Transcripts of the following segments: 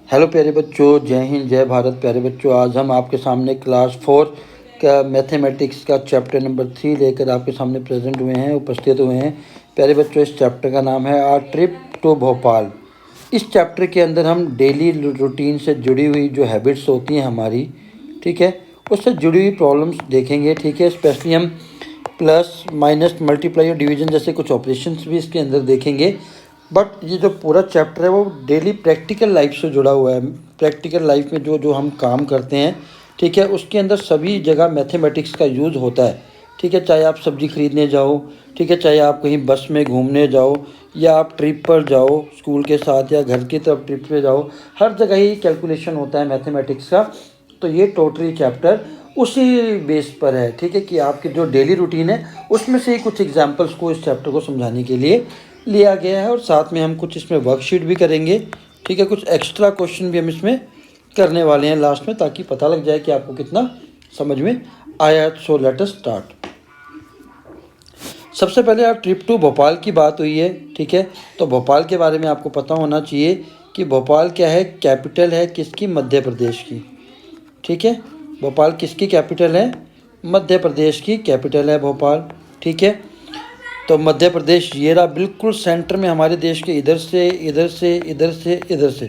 Hello प्यारे बच्चों, जय हिंद जय भारत। प्यारे बच्चों, आज हम आपके सामने क्लास 4 का मैथमेटिक्स का चैप्टर नंबर 3 लेकर आपके सामने प्रेजेंट हुए हैं, उपस्थित हुए हैं। प्यारे बच्चों, इस चैप्टर का नाम है आ ट्रिप टू भोपाल। इस चैप्टर के अंदर हम डेली रूटीन से जुड़ी हुई जो हैबिट्स होती हैं हमारी, ठीक है, उससे जुड़ी हुई प्रॉब्लम्स देखेंगे। ठीक है, स्पेशली हम प्लस माइनस मल्टीप्लाई और डिवीजन जैसे कुछ ऑपरेशंस भी इसके अंदर देखेंगे। बट ये जो पूरा चैप्टर है वो डेली प्रैक्टिकल लाइफ से जुड़ा हुआ है। प्रैक्टिकल लाइफ में जो जो हम काम करते हैं, ठीक है, उसके अंदर सभी जगह मैथमेटिक्स का यूज़ होता है। ठीक है, चाहे आप सब्ज़ी खरीदने जाओ, ठीक है, चाहे आप कहीं बस में घूमने जाओ, या आप ट्रिप पर जाओ स्कूल के साथ, या घर की तरफ ट्रिप पे जाओ, हर जगह ही कैलकुलेशन होता है मैथमेटिक्स का। तो ये टोटली चैप्टर उसी बेस पर है। ठीक है, कि आपकी जो डेली रूटीन है उसमें से ही कुछ एग्जांपल्स को इस चैप्टर को समझाने के लिए लिया गया है, और साथ में हम कुछ इसमें वर्कशीट भी करेंगे। ठीक है, कुछ एक्स्ट्रा क्वेश्चन भी हम इसमें करने वाले हैं लास्ट में, ताकि पता लग जाए कि आपको कितना समझ में आया। So let us start. सबसे पहले आप ट्रिप टू भोपाल की बात हुई है। ठीक है, तो भोपाल के बारे में आपको पता होना चाहिए कि भोपाल क्या है, कैपिटल है किसकी, मध्य प्रदेश की। ठीक है, भोपाल किसकी कैपिटल है, मध्य प्रदेश की कैपिटल है भोपाल। ठीक है, तो मध्य प्रदेश ये रहा बिल्कुल सेंटर में हमारे देश के, इधर से इधर से इधर से इधर से,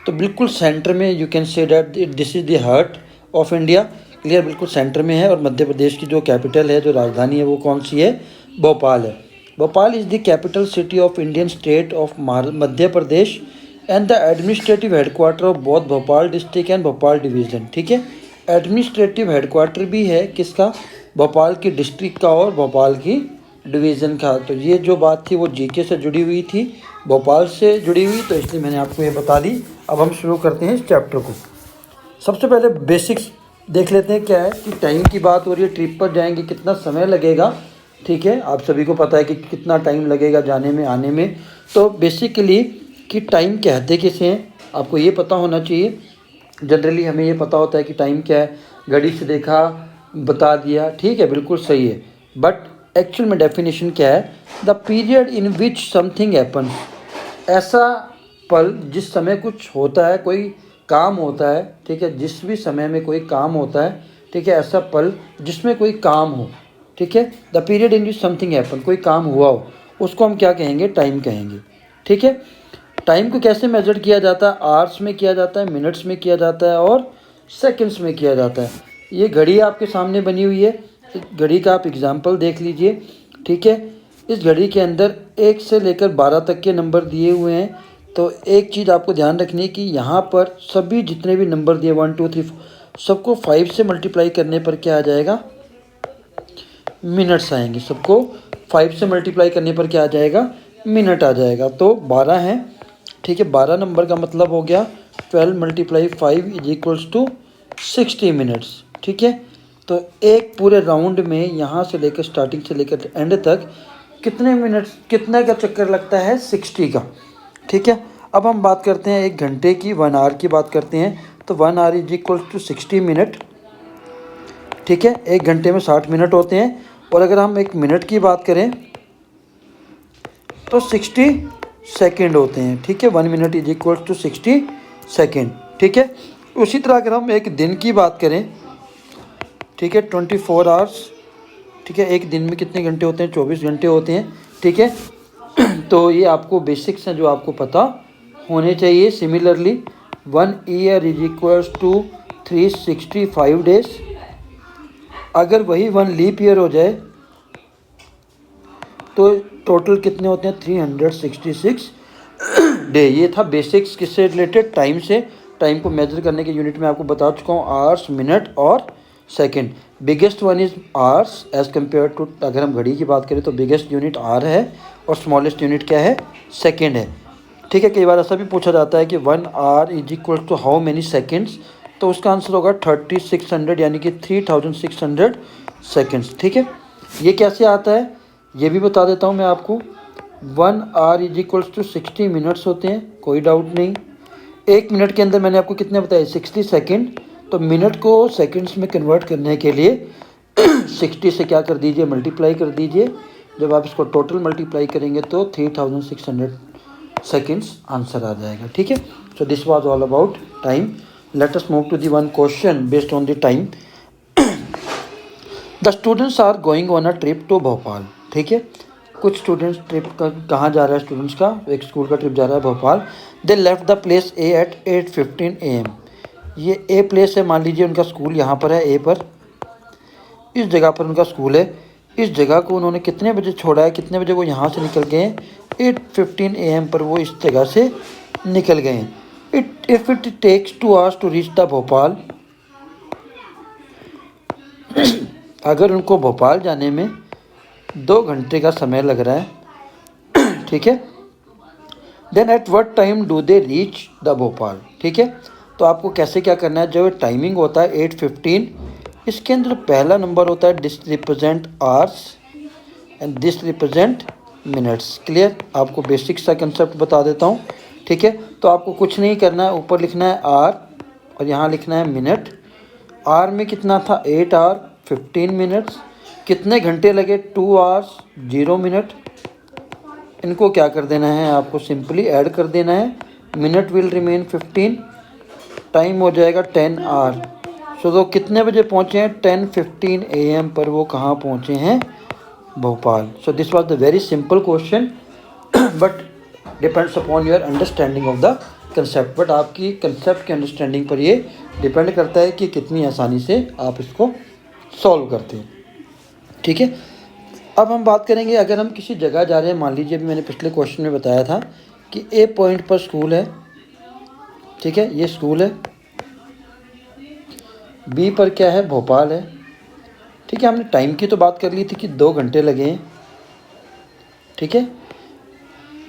तो बिल्कुल सेंटर में। You can say that this is the heart of India. Clear, बिल्कुल सेंटर में है। और मध्य प्रदेश की जो कैपिटल है, जो राजधानी है, वो कौन सी है, भोपाल है। Bhopal is the capital city of Indian state of Madhya Pradesh and the administrative headquarter of both Bhopal district and Bhopal division. ठीक है, एडमिनिस्ट्रेटिव हेडक्वार्टर भी है किसका, भोपाल की डिस्ट्रिक्ट का और भोपाल की डिवीज़न का। तो ये जो बात थी वो जीके से जुड़ी हुई थी, भोपाल से जुड़ी हुई, तो इसलिए मैंने आपको ये बता दी। अब हम शुरू करते हैं इस चैप्टर को। सबसे पहले बेसिक्स देख लेते हैं। क्या है कि टाइम की बात हो रही है, ट्रिप पर जाएंगे, कितना समय लगेगा। ठीक है, आप सभी को पता है कि कितना टाइम लगेगा जाने में आने में। तो बेसिकली कि टाइम कहते किसे हैं, आपको ये पता होना चाहिए। जनरली हमें ये पता होता है कि टाइम क्या है, घड़ी से देखा, बता दिया, ठीक है, बिल्कुल सही है। बट एक्चुअल में डेफिनेशन क्या है, the period in which something happen, ऐसा पल जिस समय कुछ होता है, कोई काम होता है। ठीक है, जिस भी समय में कोई काम होता है, ठीक है, ऐसा पल जिसमें कोई काम हो। ठीक है, the period in which something happen, कोई काम हुआ हो, उसको हम क्या कहेंगे, टाइम कहेंगे। ठीक है, टाइम को कैसे मेजर किया जाता है, आवर्स में किया जाता है, मिनट्स में किया जाता है, और सेकंड्स में किया जाता है। ये घड़ी आपके सामने बनी हुई है, इस घड़ी का आप एग्जाम्पल देख लीजिए। ठीक है, इस घड़ी के अंदर 1 से लेकर 12 तक के नंबर दिए हुए हैं। तो एक चीज़ आपको ध्यान रखनी है कि यहाँ पर सभी जितने भी नंबर दिए 1 2 3 सबको 5 से मल्टीप्लाई करने पर क्या आ जाएगा, मिनट्स आएंगे। सबको 5 से मल्टीप्लाई करने पर क्या आ जाएगा, मिनट आ जाएगा। तो 12 हैं। ठीक है, 12 नंबर का मतलब हो गया 12 × 5 = 60 मिनट्स। ठीक है, तो एक पूरे राउंड में यहाँ से लेकर स्टार्टिंग से लेकर एंड तक कितने मिनट्स, कितने का चक्कर लगता है, 60 का। ठीक है, अब हम बात करते हैं 1 घंटे की, 1 आवर की बात करते हैं। तो 1 आवर = 60 मिनट। ठीक है, 1 घंटे में 60 मिनट होते हैं। और अगर हम 1 मिनट की बात करें तो 60 सेकेंड होते हैं। ठीक है, 1 मिनट = 60 सेकेंड। ठीक है, उसी तरह अगर हम 1 दिन की बात करें, ठीक है, 24 आवर्स। ठीक है, एक दिन में कितने घंटे होते हैं, 24 घंटे होते हैं। ठीक है, तो ये आपको बेसिक्स हैं जो आपको पता होने चाहिए। Similarly 1 year = 365 days. अगर वही 1 लीप ईयर हो जाए तो टोटल कितने होते हैं, 366 डे। ये था बेसिक्स किससे रिलेटेड, टाइम से। टाइम को मेजर करने के यूनिट में आपको बता चुका हूँ, आवर्स, मिनट और second. Biggest one is hours as compare to, अगर हम घड़ी की बात करें तो बिगेस्ट यूनिट आवर है और स्मॉलेस्ट यूनिट क्या है, सेकंड है। ठीक है, कई बार ऐसा भी पूछा जाता है कि 1 आवर = हाउ मेनी सेकेंड्स, तो उसका आंसर होगा 3600, यानी कि 3600 सेकेंड्स। ठीक है, ये कैसे आता है ये भी बता देता हूँ मैं आपको। 1 आवर = 60 मिनट्स होते हैं, कोई डाउट नहीं। 1 मिनट के अंदर मैंने आपको कितने बताए, 60 सेकेंड। तो मिनट को सेकंड्स में कन्वर्ट करने के लिए 60 से क्या कर दीजिए, मल्टीप्लाई कर दीजिए। जब आप इसको टोटल मल्टीप्लाई करेंगे तो 3600 सेकेंड्स आंसर आ जाएगा। ठीक है, so this was all about time. Let us move to the one question based on the time. The students are going on a trip to Bhopal. ठीक है, कुछ स्टूडेंट्स ट्रिप का कहाँ जा रहा है, स्टूडेंट्स का एक स्कूल का ट्रिप जा रहा है Bhopal. They left the place a at 8:15 AM। ये ए प्लेस है, मान लीजिए उनका स्कूल यहाँ पर है, ए पर, इस जगह पर उनका स्कूल है। इस जगह को उन्होंने कितने बजे छोड़ा है, कितने बजे वो यहाँ से निकल गए हैं, 8:15 AM पर वो इस जगह से निकल गए हैं। If it takes 2 hours to reach the Bhopal, अगर उनको भोपाल जाने में 2 घंटे का समय लग रहा है, ठीक है, then at what time do they reach the Bhopal. ठीक है, तो आपको कैसे क्या करना है, जो टाइमिंग होता है 8:15, इसके अंदर पहला नंबर होता है this represent hours and this represent minutes. Clear, आपको बेसिक सा कंसेप्ट बता देता हूँ। ठीक है, तो आपको कुछ नहीं करना है, ऊपर लिखना है आर और यहाँ लिखना है मिनट। आर में कितना था, 8 hour 15 minutes। कितने घंटे लगे, 2 hours 0 minute। इनको क्या कर देना है, आपको सिंपली ऐड कर देना है। मिनट विल रिमेन 15, टाइम हो जाएगा 10 hour। सो तो कितने बजे पहुँचे हैं, 10:15 AM पर वो कहाँ पहुँचे हैं, भोपाल। सो this was the very simple question but depends upon your understanding of the concept. But आपकी कंसेप्ट की अंडरस्टैंडिंग पर ये डिपेंड करता है कि कितनी आसानी से आप इसको सॉल्व करते हैं। ठीक है, अब हम बात करेंगे, अगर हम किसी जगह जा रहे हैं, मान लीजिए मैंने पिछले क्वेश्चन में बताया था कि ए पॉइंट पर स्कूल है। ठीक है, ये स्कूल है, बी पर क्या है, भोपाल है। ठीक है, हमने टाइम की तो बात कर ली थी कि 2 घंटे लगे हैं। ठीक है,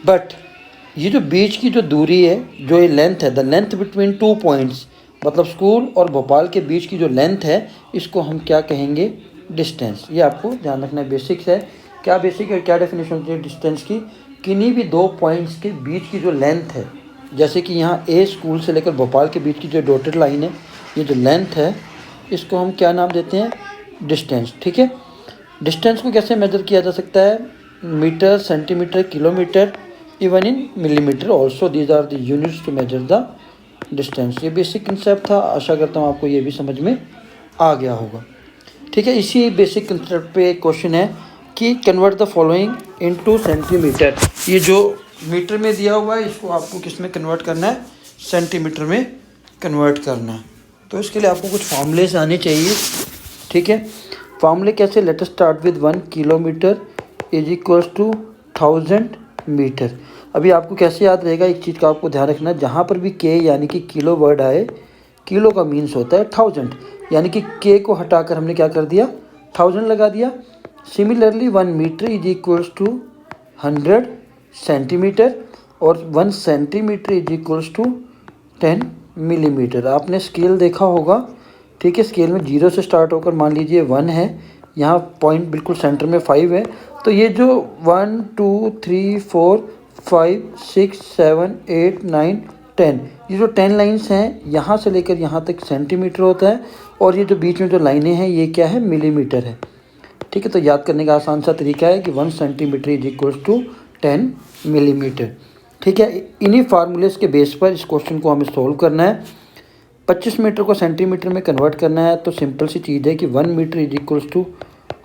बट ये जो बीच की जो दूरी है, जो ये लेंथ है, द लेंथ बिटवीन 2 पॉइंट्स, मतलब स्कूल और भोपाल के बीच की जो लेंथ है, इसको हम क्या कहेंगे, डिस्टेंस। ये आपको ध्यान रखना है, बेसिक्स है। क्या बेसिक है, क्या डेफिनेशन होती है डिस्टेंस की, किन्हीं भी 2 पॉइंट्स के बीच की जो लेंथ है, जैसे कि यहाँ ए स्कूल से लेकर भोपाल के बीच की जो डॉटेड लाइन है, ये जो लेंथ है, इसको हम क्या नाम देते हैं, डिस्टेंस। ठीक है, डिस्टेंस को कैसे मेजर किया जा सकता है, metre, centimetre, kilometre, even in millimetre also, these are the units to measure the distance. ये बेसिक कंसेप्ट था, आशा करता हूँ आपको ये भी समझ में आ गया होगा। ठीक है, इसी बेसिक कंसेप्ट पे एक क्वेश्चन है कि convert the following into centimetre. ये जो मीटर में दिया हुआ है, इसको आपको किस में कन्वर्ट करना है, सेंटीमीटर में कन्वर्ट करना है। तो इसके लिए आपको कुछ फॉर्मूलेस आने चाहिए। ठीक है, फॉर्मूले कैसे, let us start with 1 kilometre is equals to 1000 metre. अभी आपको कैसे याद रहेगा, एक चीज़ का आपको ध्यान रखना, जहाँ पर भी के यानी कि किलो वर्ड आए, किलो का मीन्स होता है 1000, यानी कि के को हटाकर हमने क्या कर दिया, 1000 लगा दिया। Similarly 1 metre is equals to 100 centimetre और 1 centimetre is equals to 10 millimetre. आपने स्केल देखा होगा। ठीक है, स्केल में 0 से स्टार्ट होकर मान लीजिए 1 है, यहाँ पॉइंट बिल्कुल सेंटर में 5 है, तो ये जो 1 2 3 4 5 6 7 8 9 10, ये जो 10 लाइन्स हैं, यहाँ से लेकर यहाँ तक सेंटीमीटर होता है, और ये जो बीच में जो लाइनें हैं, ये क्या है, मिलीमीटर है। ठीक है, तो याद करने का आसान सा तरीका है कि 1 centimetre is equals to 10 millimetre. ठीक है, इन्हीं फार्मूलेस के बेस पर इस क्वेश्चन को हमें सोल्व करना है। 25 मीटर को सेंटीमीटर में कन्वर्ट करना है, तो सिंपल सी चीज़ है कि 1 metre is equals to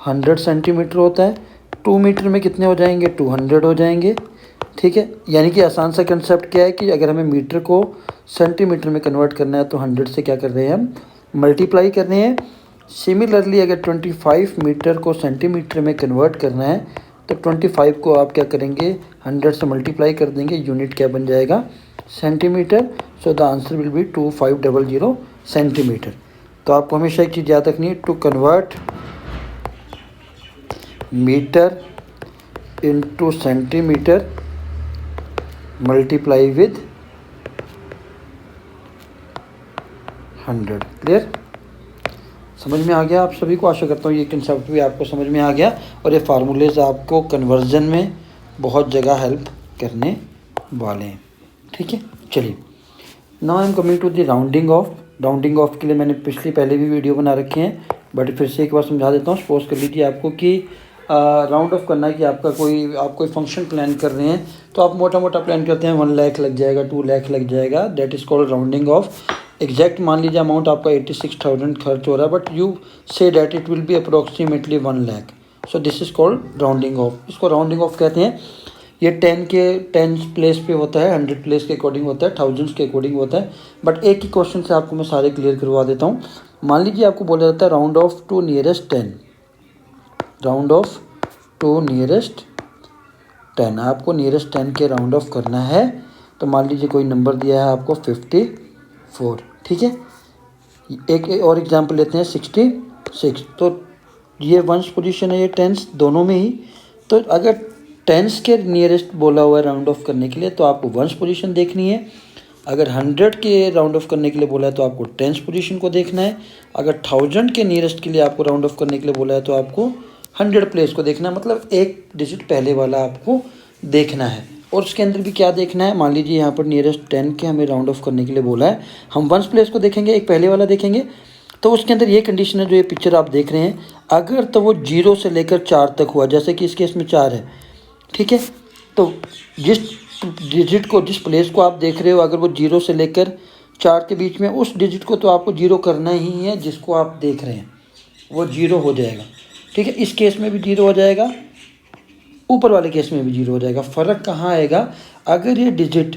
100 centimetre होता है। 2 मीटर में कितने हो जाएंगे, 200 हो जाएंगे। ठीक है, यानी कि आसान सा कंसेप्ट क्या है कि अगर हमें मीटर को सेंटीमीटर में कन्वर्ट करना है, तो 100 से क्या कर रहे हैं, हम मल्टीप्लाई कर रहे हैं। सिमिलरली अगर 25 मीटर को सेंटीमीटर में कन्वर्ट करना है, तो 25 को आप क्या करेंगे, 100 से मल्टीप्लाई कर देंगे, यूनिट क्या बन जाएगा, centimetre. So the answer will be 2500 centimetre. तो आपको हमेशा एक चीज़ याद रखनी है, to convert metre into centimetre multiply with 100। Clear, समझ में आ गया आप सभी को, आशा करता हूँ ये कंसेप्ट भी आपको समझ में आ गया, और ये फार्मूलेज आपको कन्वर्जन में बहुत जगह हेल्प करने वाले हैं। ठीक है, चलिए, now I am coming to the rounding off. Rounding off के लिए मैंने पहले भी वीडियो बना रखे हैं, बट फिर से एक बार समझा देता हूँ। सपोज कर लीजिए आपको कि राउंड ऑफ करना है कि आप कोई फंक्शन प्लान कर रहे हैं, तो आप मोटा मोटा प्लान करते हैं 1 लाख लग जाएगा, 2 लाख लग जाएगा, that is called rounding off. Exact मान लीजिए अमाउंट आपका 86,000 खर्च हो रहा है, but you say that it will be approximately 1 lakh, so this is called rounding off. इसको राउंडिंग ऑफ कहते हैं। ये 10 प्लेस पे होता है, 100 प्लेस के अकॉर्डिंग होता है, थाउजेंड्स के अकॉर्डिंग होता है। बट एक ही क्वेश्चन से आपको मैं सारे क्लियर करवा देता हूँ। मान लीजिए आपको बोला जाता है round off to nearest 10, round off to nearest 10, आपको नियरेस्ट 10 के राउंड ऑफ करना है। तो मान लीजिए कोई नंबर दिया है आपको 54, ठीक है। एक और एग्जांपल लेते हैं 66, तो ये वंस पोजीशन है, ये टेंस दोनों में ही। तो अगर टेंस के नियरेस्ट बोला हुआ है राउंड ऑफ करने के लिए, तो आपको वंस पोजीशन देखनी है। अगर 100 के राउंड ऑफ करने के लिए बोला है तो आपको टेंस पोजीशन को देखना है। अगर 1000 के नियरेस्ट के लिए आपको राउंड ऑफ करने के लिए बोला है तो आपको 100 प्लेस को देखना है, मतलब एक डिजिट पहले वाला आपको देखना है। और उसके अंदर भी क्या देखना है, मान लीजिए यहाँ पर नियरेस्ट 10 के हमें राउंड ऑफ करने के लिए बोला है, हम वंस प्लेस को देखेंगे, एक पहले वाला देखेंगे। तो उसके अंदर ये कंडीशन है, जो ये पिक्चर आप देख रहे हैं, अगर तो वो 0 से लेकर 4 तक हुआ, जैसे कि इस केस में 4 है, ठीक है। तो जिस डिजिट को, जिस प्लेस को आप देख रहे हो, अगर वो 0 से लेकर 4 के बीच में, उस डिजिट को तो आपको 0 करना ही है, जिसको आप देख रहे हैं वो 0 हो जाएगा, ठीक है। इस केस में भी 0 हो जाएगा, ऊपर वाले केस में भी 0 हो जाएगा। फ़र्क कहाँ आएगा, अगर ये डिजिट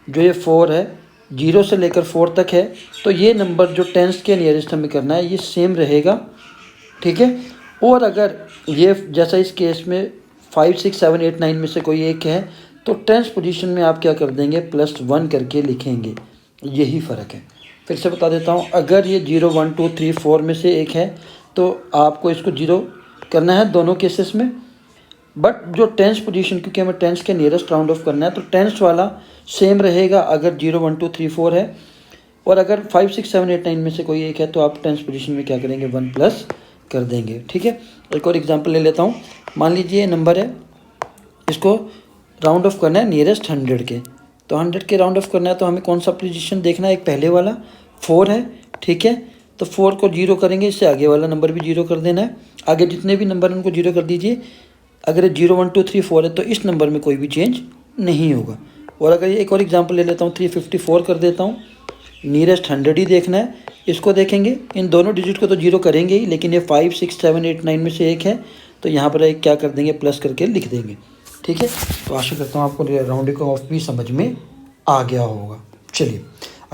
जो ये 4 है, 0 से लेकर 4 तक है, तो ये नंबर जो टेंस के नियरेस्ट हमें करना है ये सेम रहेगा, ठीक है। और अगर ये जैसा इस केस में 5, 6, 7, 8, 9 में से कोई एक है, तो टेंस पोजीशन में आप क्या कर देंगे, +1 करके लिखेंगे, यही फ़र्क है। फिर से बता देता हूँ, अगर ये 0, 1, 2, 3, 4 में से एक है, तो आपको इसको 0 करना है दोनों केसेस में। बट जो टेंस पोजीशन, क्योंकि हमें टेंस के नियरेस्ट राउंड ऑफ करना है, तो टेंस वाला सेम रहेगा अगर 0, 1, 2, 3, 4 है। और अगर 5, 6, 7, 8, 9 में से कोई एक है, तो आप टेंस पोजीशन में क्या करेंगे, 1 प्लस कर देंगे, ठीक है। एक और एग्जांपल ले लेता हूँ। मान लीजिए ये नंबर है, इसको राउंड ऑफ करना है नियरेस्ट 100 के, तो 100 के राउंड ऑफ करना है, तो हमें कौन सा पोजीशन देखना है, एक पहले वाला 4 है, ठीक है। तो 4 को 0 करेंगे, इससे आगे वाला नंबर भी 0 कर देना है। आगे जितने भी नंबर उनको 0 कर दीजिए। अगर 0, 1, 2, 3, 4 है, तो इस नंबर में कोई भी चेंज नहीं होगा। और अगर ये एक और एग्जांपल ले लेता हूँ, 354 कर देता हूँ, नियरेस्ट 100 ही देखना है, इसको देखेंगे। इन दोनों डिजिट को तो 0 करेंगे ही, लेकिन ये 5, 6, 7, 8, 9 में से एक है, तो यहाँ पर एक क्या कर देंगे, प्लस करके लिख देंगे, ठीक है। तो आशा करता हूँ आपको राउंडिंग ऑफ भी समझ में आ गया होगा। चलिए,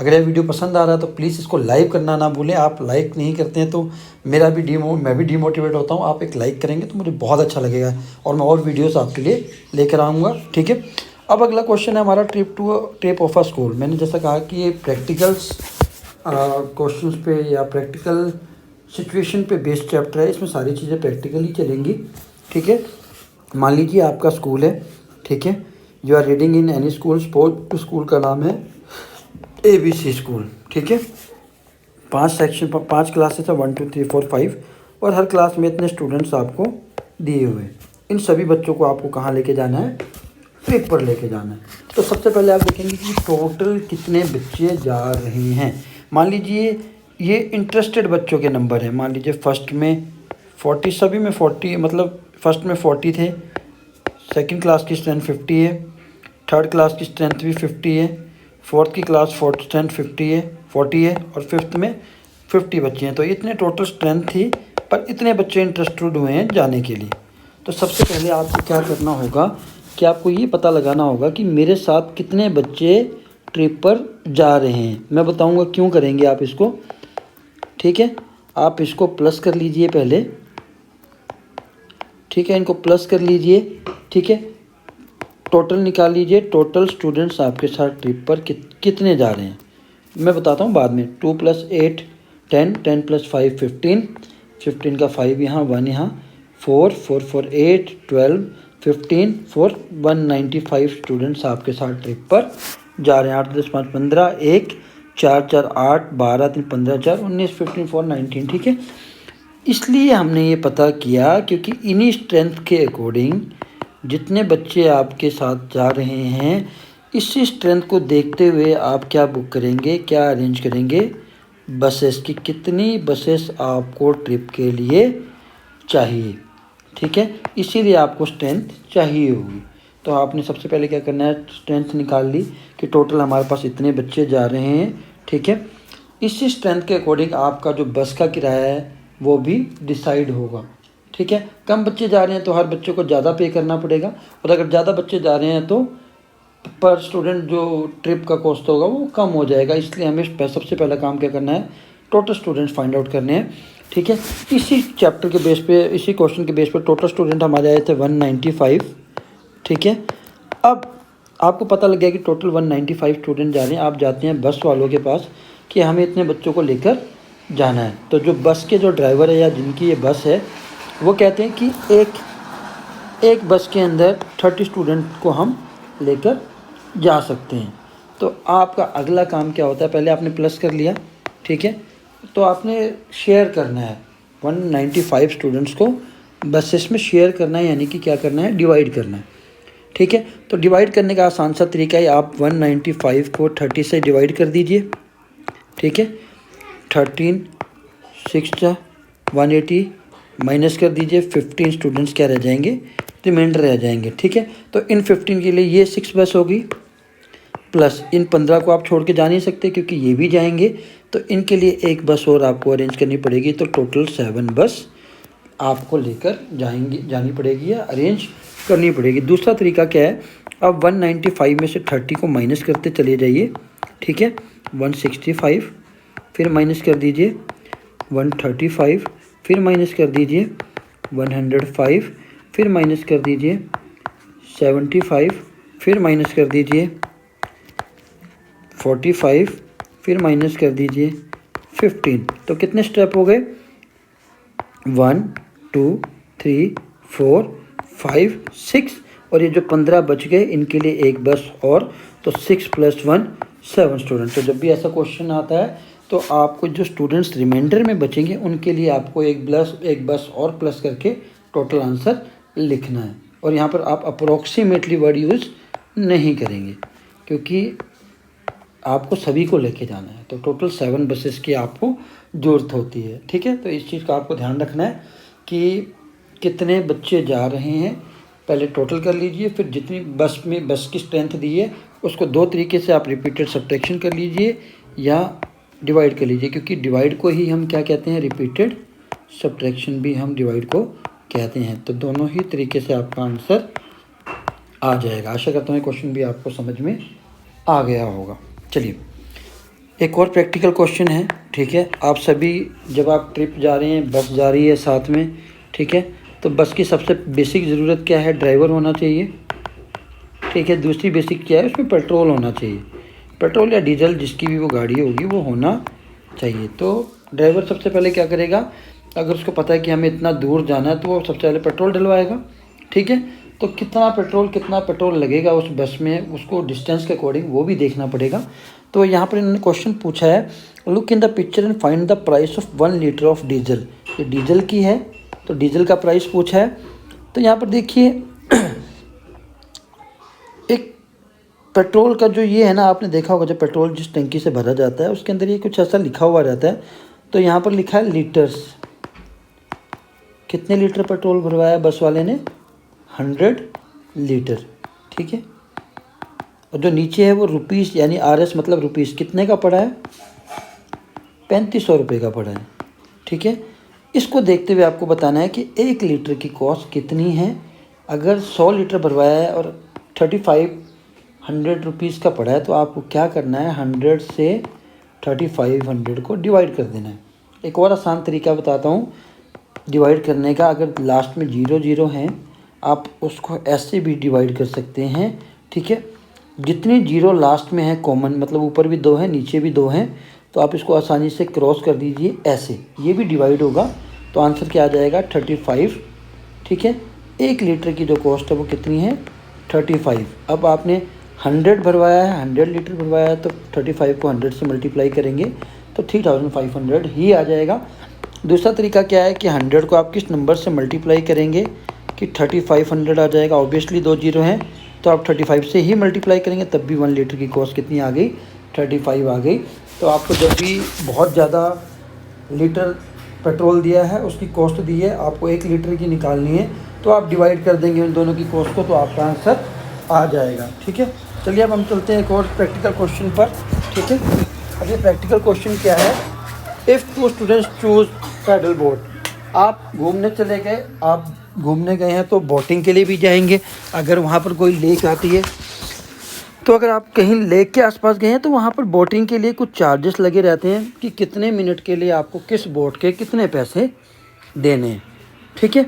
अगर यह वीडियो पसंद आ रहा है तो प्लीज़ इसको लाइक करना ना भूलें। आप लाइक नहीं करते हैं तो मैं भी डिमोटिवेट होता हूँ। आप एक लाइक करेंगे तो मुझे बहुत अच्छा लगेगा, और मैं और वीडियोस आपके लिए लेकर आऊँगा, ठीक है। अब अगला क्वेश्चन है हमारा ट्रिप ऑफ अ स्कूल। मैंने जैसा कहा कि ये प्रैक्टिकल्स क्वेश्चंस पे या प्रैक्टिकल सिचुएशन पे बेस्ड चैप्टर है, इसमें सारी चीज़ें प्रैक्टिकली चलेंगी, ठीक है। मान लीजिए आपका स्कूल है, ठीक है, you are reading in any school, sport school का नाम है ABC स्कूल, ठीक है। 5 क्लासेस है, 1, 2, 3, 4, 5, और हर क्लास में इतने स्टूडेंट्स आपको दिए हुए हैं। इन सभी बच्चों को आपको कहाँ लेके जाना है, ट्रिप पर लेके जाना है। तो सबसे पहले आप देखेंगे कि टोटल कितने बच्चे जा रहे हैं। मान लीजिए ये इंटरेस्टेड बच्चों के नंबर हैं। मान लीजिए फर्स्ट में 40, सभी में 40, मतलब फर्स्ट में 40 थे, सेकंड क्लास की स्ट्रेंथ 50 है, थर्ड क्लास की स्ट्रेंथ भी 50 है, फोर्थ की क्लास स्ट्रेंथ 40 है, और फिफ्थ में 50 बच्चे हैं। तो इतने टोटल स्ट्रेंथ थी, पर इतने बच्चे इंटरेस्टेड हुए हैं जाने के लिए। तो सबसे पहले आपको क्या करना होगा कि आपको ये पता लगाना होगा कि मेरे साथ कितने बच्चे ट्रिप पर जा रहे हैं। मैं बताऊंगा क्यों करेंगे आप इसको, ठीक है। आप इसको प्लस कर लीजिए पहले, ठीक है, इनको प्लस कर लीजिए, ठीक है। टोटल निकाल लीजिए, टोटल स्टूडेंट्स आपके साथ ट्रिप पर कितने जा रहे हैं, मैं बताता हूँ बाद में। 2 + 8 10, 10 + 5 15, 15 का 5 यहाँ, 1 यहाँ, 4 4 4 8 12 15 4 195 स्टूडेंट्स आपके साथ ट्रिप पर जा रहे हैं। 8 10 5 15, 1 4 4 8 12 3 15 4 19 15 4 19, ठीक है। इसलिए हमने ये पता किया क्योंकि इन्हीं स्ट्रेंथ के अकॉर्डिंग जितने बच्चे आपके साथ जा रहे हैं, इसी स्ट्रेंथ को देखते हुए आप क्या बुक करेंगे, क्या अरेंज करेंगे, बसेस की कितनी बसेस आपको ट्रिप के लिए चाहिए, ठीक है, इसीलिए आपको स्ट्रेंथ चाहिए होगी। तो आपने सबसे पहले क्या करना है, स्ट्रेंथ निकाल ली कि टोटल हमारे पास इतने बच्चे जा रहे हैं, ठीक है। इसी स्ट्रेंथ के अकॉर्डिंग आपका जो बस का किराया है वो भी डिसाइड होगा, ठीक है। कम बच्चे जा रहे हैं तो हर बच्चे को ज़्यादा पे करना पड़ेगा, और अगर ज़्यादा बच्चे जा रहे हैं तो पर स्टूडेंट जो ट्रिप का कॉस्ट होगा वो कम हो जाएगा। इसलिए हमें सबसे पहला काम क्या करना है, टोटल स्टूडेंट्स फाइंड आउट करने हैं, ठीक है। इसी चैप्टर के बेस पे, इसी क्वेश्चन के बेस पे टोटल स्टूडेंट हमारे आए थे 195, ठीक है। अब आपको पता लग गया कि टोटल 195 स्टूडेंट जा रहे हैं। आप जाते हैं बस वालों के पास कि हमें इतने बच्चों को लेकर जाना है। तो जो बस के जो ड्राइवर है या जिनकी ये बस है वो कहते हैं कि एक बस के अंदर 30 स्टूडेंट को हम लेकर जा सकते हैं। तो आपका अगला काम क्या होता है, पहले आपने प्लस कर लिया, ठीक है। तो आपने शेयर करना है 195 स्टूडेंट्स को बसेस में शेयर करना है, यानी कि क्या करना है, डिवाइड करना है, ठीक है। तो डिवाइड करने का आसान सा तरीका है, आप 195 को 30 से डिवाइड कर दीजिए, ठीक है। 13 6 180 माइनस कर दीजिए, 15 स्टूडेंट्स क्या रह जाएंगे, रिमाइंडर रह जाएंगे, ठीक है। तो इन 15 के लिए ये 6 बस होगी, प्लस इन 15 को आप छोड़ के जा नहीं सकते क्योंकि ये भी जाएंगे, तो इनके लिए एक बस और आपको अरेंज करनी पड़ेगी। तो टोटल 7 बस आपको लेकर जानी पड़ेगी या अरेंज करनी पड़ेगी। दूसरा तरीका क्या है, अब 195 में से 30 को माइनस करते चले जाइए, ठीक है। 165, फिर माइनस कर दीजिए 135, फिर माइनस कर दीजिए 105, फिर माइनस कर दीजिए 75, फिर माइनस कर दीजिए 45, फिर माइनस कर दीजिए 15। तो कितने स्टेप हो गए, 1 2 3 4 5 6, और ये जो 15 बच गए इनके लिए एक बस और, तो 6 + 1 7 स्टूडेंट। तो जब भी ऐसा क्वेश्चन आता है तो आपको जो स्टूडेंट्स रिमाइंडर में बचेंगे उनके लिए आपको एक बस और प्लस करके टोटल आंसर लिखना है। और यहाँ पर आप अप्रोक्सीमेटली वर्ड यूज़ नहीं करेंगे क्योंकि आपको सभी को लेके जाना है। तो टोटल 7 बसेस की आपको ज़रूरत होती है, ठीक है। तो इस चीज़ का आपको ध्यान रखना है कि कितने बच्चे जा रहे हैं, पहले टोटल कर लीजिए, फिर जितनी बस की स्ट्रेंथ दी है उसको दो तरीके से आप रिपीटेड सब्ट्रैक्शन कर लीजिए या डिवाइड कर लीजिए, क्योंकि डिवाइड को ही हम क्या कहते हैं, रिपीटेड सब्ट्रैक्शन भी हम डिवाइड को कहते हैं। तो दोनों ही तरीके से आपका आंसर आ जाएगा। आशा करता हूँ क्वेश्चन भी आपको समझ में आ गया होगा। चलिए एक और प्रैक्टिकल क्वेश्चन है, ठीक है। आप सभी जब आप ट्रिप जा रहे हैं, बस जा रही है साथ में, ठीक है, तो बस की सबसे बेसिक ज़रूरत क्या है, ड्राइवर होना चाहिए, ठीक है। दूसरी बेसिक क्या है, उसमें पेट्रोल होना चाहिए, पेट्रोल या डीजल जिसकी भी वो गाड़ी होगी वो होना चाहिए। तो ड्राइवर सबसे पहले क्या करेगा, अगर उसको पता है कि हमें इतना दूर जाना है तो वो सबसे पहले पेट्रोल डलवाएगा, ठीक है। तो कितना पेट्रोल लगेगा उस बस में, उसको डिस्टेंस के अकॉर्डिंग वो भी देखना पड़ेगा। तो यहाँ पर इन्होंने क्वेश्चन पूछा है, look in the picture and find the price of 1 litre of diesel. ये डीजल की है तो डीजल का प्राइस पूछा है। तो यहाँ पर देखिए एक पेट्रोल का जो ये है ना, आपने देखा होगा जब पेट्रोल जिस टंकी से भरा जाता है उसके अंदर ये कुछ ऐसा लिखा हुआ रहता है। तो यहाँ पर लिखा है लीटर्स, कितने लीटर पेट्रोल भरवाया बस वाले ने, 100 लीटर, ठीक है। और जो नीचे है वो रुपीस यानी RS मतलब रुपीस, कितने का पड़ा है, 3500 रुपये का पड़ा है, ठीक है। इसको देखते हुए आपको बताना है कि 1 लीटर की कॉस्ट कितनी है। अगर 100 लीटर भरवाया है और 3500 रुपीज़ का पड़ा है तो आपको क्या करना है, 100 से 3500 को डिवाइड कर देना है। एक और आसान तरीका बताता हूँ डिवाइड करने का, अगर लास्ट में 0 0 हैं आप उसको ऐसे भी डिवाइड कर सकते हैं, ठीक है। जितनी 0 लास्ट में है कॉमन, मतलब ऊपर भी 2 हैं नीचे भी 2 हैं, तो आप इसको आसानी से क्रॉस कर दीजिए ऐसे, ये भी डिवाइड होगा। तो आंसर क्या आ जाएगा, 35, ठीक है। 1 लीटर की जो कॉस्ट है वो कितनी है, 35। अब आपने 100 भरवाया है, 100 लीटर भरवाया है, तो 35 को 100 से मल्टीप्लाई करेंगे तो 3500 ही आ जाएगा। दूसरा तरीका क्या है कि 100 को आप किस नंबर से मल्टीप्लाई करेंगे कि 3500 आ जाएगा। ऑब्वियसली 2 0 हैं तो आप 35 से ही मल्टीप्लाई करेंगे, तब भी 1 लीटर की कॉस्ट कितनी आ गई, 35 आ गई। तो आपको जब भी बहुत ज़्यादा लीटर पेट्रोल दिया है, उसकी कॉस्ट दी है, आपको 1 लीटर की निकालनी है, तो आप डिवाइड कर देंगे उन दोनों की कॉस्ट को, तो आपका आंसर आ जाएगा। ठीक है, चलिए अब हम चलते हैं एक और प्रैक्टिकल क्वेश्चन पर। ठीक है, अब ये प्रैक्टिकल क्वेश्चन क्या है, if two students choose paddle boat. आप घूमने चले गए, आप घूमने गए हैं तो बोटिंग के लिए भी जाएंगे। अगर वहाँ पर कोई लेक आती है, तो अगर आप कहीं लेक के आसपास गए हैं तो वहाँ पर बोटिंग के लिए कुछ चार्जेस लगे रहते हैं कि कितने मिनट के लिए आपको किस बोट के कितने पैसे देने हैं। ठीक है,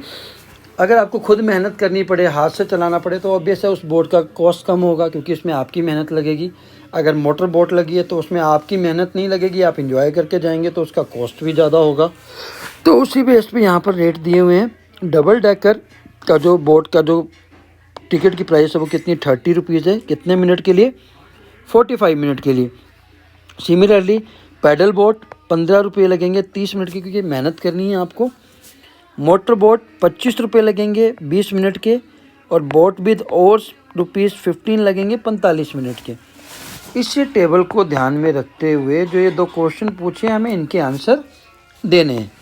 अगर आपको खुद मेहनत करनी पड़े, हाथ से चलाना पड़े, तो ऑब्वियस है उस बोट का कॉस्ट कम होगा क्योंकि इसमें आपकी मेहनत लगेगी। अगर मोटर बोट लगी है तो उसमें आपकी मेहनत नहीं लगेगी, आप इंजॉय करके जाएंगे तो उसका कॉस्ट भी ज़्यादा होगा। तो उसी बेस पे यहाँ पर रेट दिए हुए हैं। डबल डेकर का जो बोट का जो टिकट की प्राइस है वो कितनी, 30 रुपीज़ है। कितने मिनट के लिए, 45 मिनट के लिए। सिमिलरली पैडल बोट 15 रुपये लगेंगे 30 मिनट की, क्योंकि मेहनत करनी है आपको। मोटर बोट 25 रुपये लगेंगे 20 मिनट के, और बोट विद ओर्स ₹15 लगेंगे 45 मिनट के। इस टेबल को ध्यान में रखते हुए जो ये दो क्वेश्चन पूछे हमें इनके आंसर देने हैं।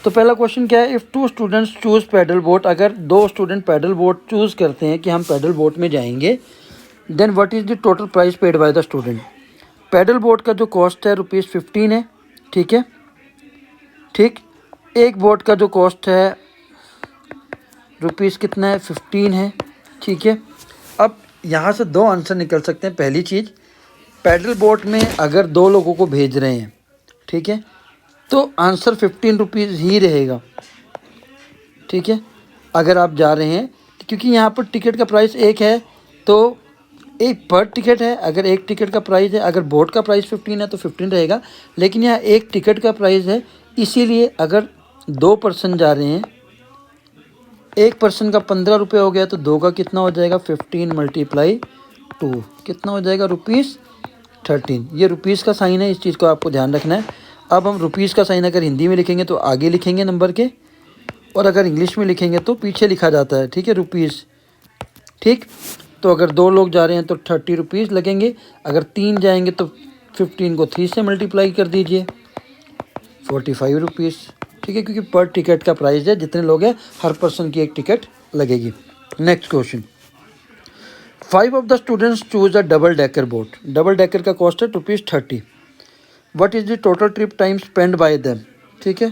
तो पहला क्वेश्चन क्या है, if two students choose paddle boat. अगर दो स्टूडेंट पैडल बोट चूज़ करते हैं कि हम पैडल बोट में जाएंगे, then what is the total price paid by the student. Paddle boat का जो कॉस्ट है ₹15 है। ठीक है, ठीक, एक बोट का जो कॉस्ट है रुपीज़ कितना है, 15 है। ठीक है, अब यहाँ से दो आंसर निकल सकते हैं। पहली चीज़, पैडल बोट में अगर दो लोगों को भेज रहे हैं, ठीक है, तो आंसर 15 रुपीज़ ही रहेगा। ठीक है, अगर आप जा रहे हैं, क्योंकि यहाँ पर टिकट का प्राइस एक है तो एक पर टिकट है। अगर एक टिकट का प्राइस है, अगर बोट का प्राइस 15 है तो 15 रहेगा, लेकिन यहाँ एक टिकट का प्राइस है, इसीलिए अगर 2 पर्सन जा रहे हैं, एक पर्सन का 15 रुपये हो गया तो दो का कितना हो जाएगा, 15 × 2 कितना हो जाएगा, ₹13। ये रुपीज़ का साइन है, इस चीज़ को आपको ध्यान रखना है। अब हम रुपीज़ का साइन अगर हिंदी में लिखेंगे तो आगे लिखेंगे नंबर के, और अगर इंग्लिश में लिखेंगे तो पीछे लिखा जाता है। ठीक है, रुपीज़। ठीक, तो अगर दो लोग जा रहे हैं तो 30 रुपीज़ लगेंगे। अगर 3 जाएंगे तो 15 को 3 से मल्टीप्लाई कर दीजिए, 45 रुपीज़। ठीक है, क्योंकि पर टिकट का प्राइस है, जितने लोग हैं हर पर्सन की एक टिकट लगेगी। Next question, 5 of the students choose a double decker boat. Double decker का कॉस्ट है ₹30। What is the total trip time spend by them. ठीक है,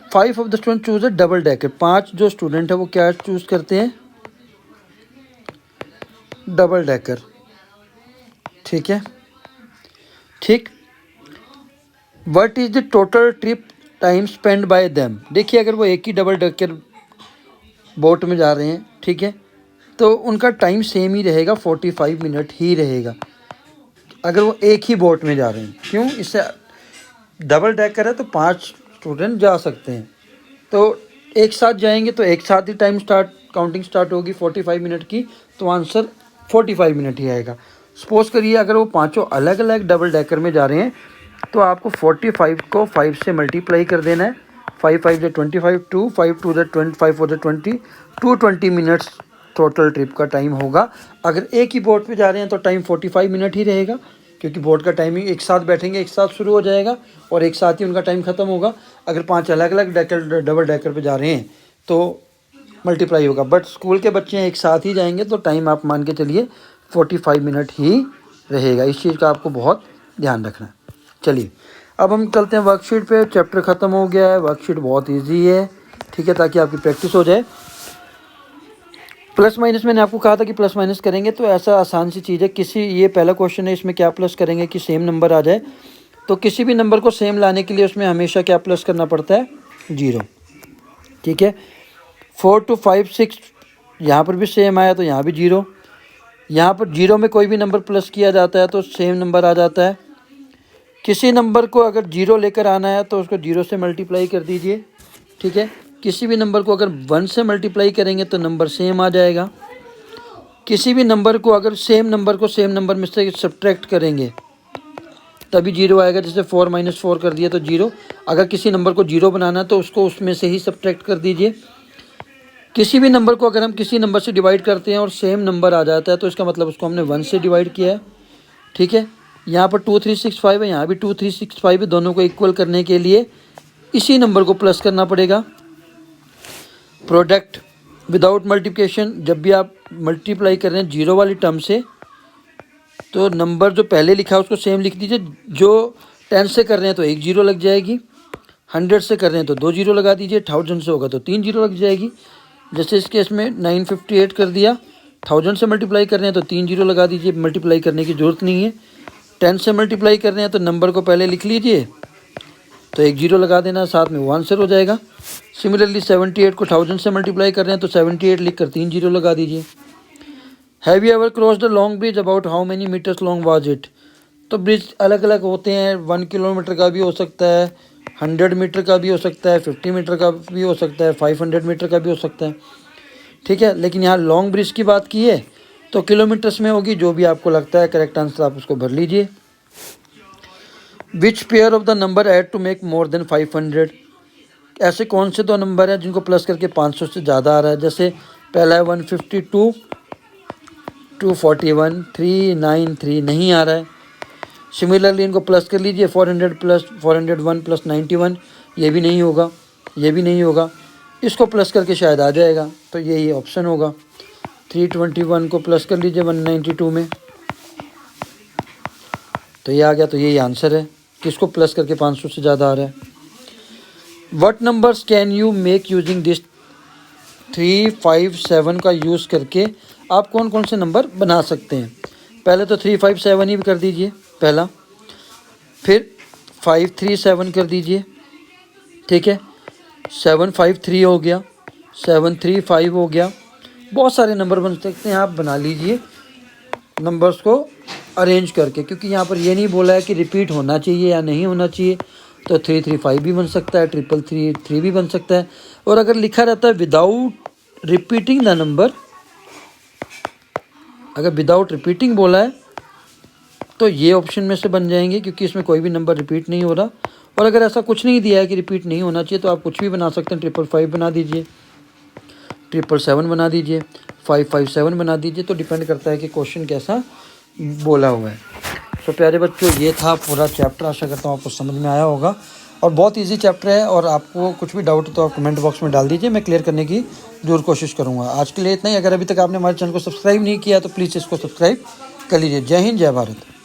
5 of the student choose a double decker. 5 जो student है वो क्या choose करते हैं, डबल डेकर। ठीक है, ठीक, what is the total trip time spend by them. देखिए, अगर वो एक ही डबल डेकर बोट में जा रहे हैं, ठीक है, तो उनका टाइम सेम ही रहेगा, 45 मिनट ही रहेगा। अगर वो एक ही बोट में जा रहे हैं, क्यों, इससे डबल डेकर है तो 5 स्टूडेंट जा सकते हैं, तो एक साथ जाएंगे तो एक साथ ही काउंटिंग स्टार्ट होगी 45 मिनट की, तो आंसर 45 मिनट ही आएगा। सपोज करिए अगर वो पांचों अलग अलग डबल डेकर में जा रहे हैं, तो आपको 45 को 5 से मल्टीप्लाई कर देना है। 5 5 = 25, 2 5 2 = 25 4 = 20, 220 मिनट्स टोटल ट्रिप का टाइम होगा। अगर एक ही बोट पे जा रहे हैं तो टाइम 45 मिनट ही रहेगा, क्योंकि बोट का टाइमिंग एक साथ बैठेंगे, एक साथ शुरू हो जाएगा और एक साथ ही उनका टाइम ख़त्म होगा। अगर 5 अलग अलग डबल डेकर पे जा रहे हैं तो मल्टीप्लाई होगा, बट स्कूल के बच्चे एक साथ ही जाएंगे तो टाइम आप मान के चलिए 45 मिनट ही रहेगा। इस चीज़ का आपको बहुत ध्यान रखना है। चलिए अब हम चलते हैं वर्कशीट पे। चैप्टर ख़त्म हो गया है, वर्कशीट बहुत ईजी है, ठीक है, ताकि आपकी प्रैक्टिस हो जाए। प्लस माइनस मैंने आपको कहा था कि प्लस माइनस करेंगे, तो ऐसा आसान सी चीज़ है। ये पहला क्वेश्चन है, इसमें क्या प्लस करेंगे कि सेम नंबर आ जाए। तो किसी भी नंबर को सेम लाने के लिए उसमें हमेशा क्या प्लस करना पड़ता है, 0। ठीक है, 4 2 5 6 यहाँ पर भी सेम आया तो यहाँ भी 0। यहाँ पर 0 में कोई भी नंबर प्लस किया जाता है तो सेम नंबर आ जाता है। किसी नंबर को अगर 0 लेकर आना है तो उसको 0 से मल्टीप्लाई कर दीजिए। ठीक है, किसी भी नंबर को अगर 1 से मल्टीप्लाई करेंगे तो नंबर सेम आ जाएगा। किसी भी नंबर को अगर सेम नंबर में से सब्ट्रैक्ट करेंगे तभी 0 आएगा। जैसे 4 - 4 कर दिया तो 0। अगर किसी नंबर को 0 बनाना है तो उसको उसमें से ही सब्ट्रैक्ट कर दीजिए। किसी भी नंबर को अगर हम किसी नंबर से डिवाइड करते हैं और सेम नंबर आ जाता है तो इसका मतलब उसको हमने 1 से डिवाइड किया है। ठीक है, यहाँ पर 2 3 6 5 है, यहाँ भी 2 3 6 5 है। दोनों को इक्वल करने के लिए इसी नंबर को प्लस करना पड़ेगा। प्रोडक्ट विदाउट मल्टीप्लिकेशन, जब भी आप मल्टीप्लाई कर रहे हैं जीरो वाली टर्म से तो नंबर जो पहले लिखा है उसको सेम लिख दीजिए। जो 10 से कर रहे हैं तो 1 जीरो लग जाएगी, 100 से कर रहे हैं तो 2 जीरो लगा दीजिए, 1000 से होगा तो 3 जीरो लग जाएगी। जैसे इस केस में 958 कर दिया, 1000 से मल्टीप्लाई कर रहे हैं तो 3 जीरो लगा दीजिए, मल्टीप्लाई करने की ज़रूरत नहीं है। 10 से मल्टीप्लाई कर रहे हैं तो नंबर को पहले लिख लीजिए तो 1 जीरो लगा देना, साथ में वो आंसर हो जाएगा। सिमिलरली 78 को 1000 से मल्टीप्लाई कर रहे हैं तो 78 लिख कर 3 जीरो लगा दीजिए। Have you ever cross the long bridge, about how many metres long was it. तो ब्रिज अलग अलग होते हैं, 1 किलोमीटर का भी हो सकता है, 100 मीटर का भी हो सकता है, 50 मीटर का भी हो सकता है, 500 मीटर का भी हो सकता है, ठीक है। लेकिन यहाँ लॉन्ग ब्रिज की बात की है तो किलोमीटर्स में होगी। जो भी आपको लगता है करेक्ट आंसर आप उसको भर लीजिए। Which pair of the number add to make more than 500, ऐसे कौन से दो नंबर हैं जिनको प्लस करके 500 से ज़्यादा आ रहा है। जैसे पहला है 152, 241, 393 नहीं आ रहा है। सिमिलरली इनको प्लस कर लीजिए, 400 प्लस 401 प्लस 91, ये भी नहीं होगा, ये भी नहीं होगा। इसको प्लस करके शायद आ जाएगा, तो यही ऑप्शन होगा। 321 को प्लस कर लीजिए 192 में, तो ये आ गया, तो यही आंसर है। किसको प्लस करके 500 से ज़्यादा आ रहा है। What numbers can you make using this 357 का यूज़ करके आप कौन कौन से नंबर बना सकते हैं। पहले तो 357 ही कर दीजिए पहला, फिर 537 कर दीजिए, ठीक है, 753 हो गया, 735 हो गया। बहुत सारे नंबर बन सकते हैं, आप बना लीजिए नंबर्स को अरेंज करके, क्योंकि यहाँ पर ये नहीं बोला है कि रिपीट होना चाहिए या नहीं होना चाहिए। तो 335 भी बन सकता है, 333 भी बन सकता है। और अगर लिखा रहता है विदाउट रिपीटिंग द नंबर, अगर विदाउट रिपीटिंग बोला है तो ये ऑप्शन में से बन जाएंगे, क्योंकि इसमें कोई भी नंबर रिपीट नहीं हो रहा। और अगर ऐसा कुछ नहीं दिया है कि रिपीट नहीं होना चाहिए तो आप कुछ भी बना सकते हैं। 555 बना दीजिए, 777 बना दीजिए, 557 बना दीजिए, तो डिपेंड करता है कि क्वेश्चन कैसा बोला हुआ है। तो प्यारे बच्चों, ये था पूरा चैप्टर। आशा करता हूँ आपको समझ में आया होगा और बहुत इजी चैप्टर है। और आपको कुछ भी डाउट हो तो आप कमेंट बॉक्स में डाल दीजिए, मैं क्लियर करने की जरूर कोशिश करूँगा। आज के लिए इतना ही। अगर अभी तक आपने हमारे चैनल को सब्सक्राइब नहीं किया तो प्लीज़ इसको सब्सक्राइब कर लीजिए। जय हिंद, जय भारत।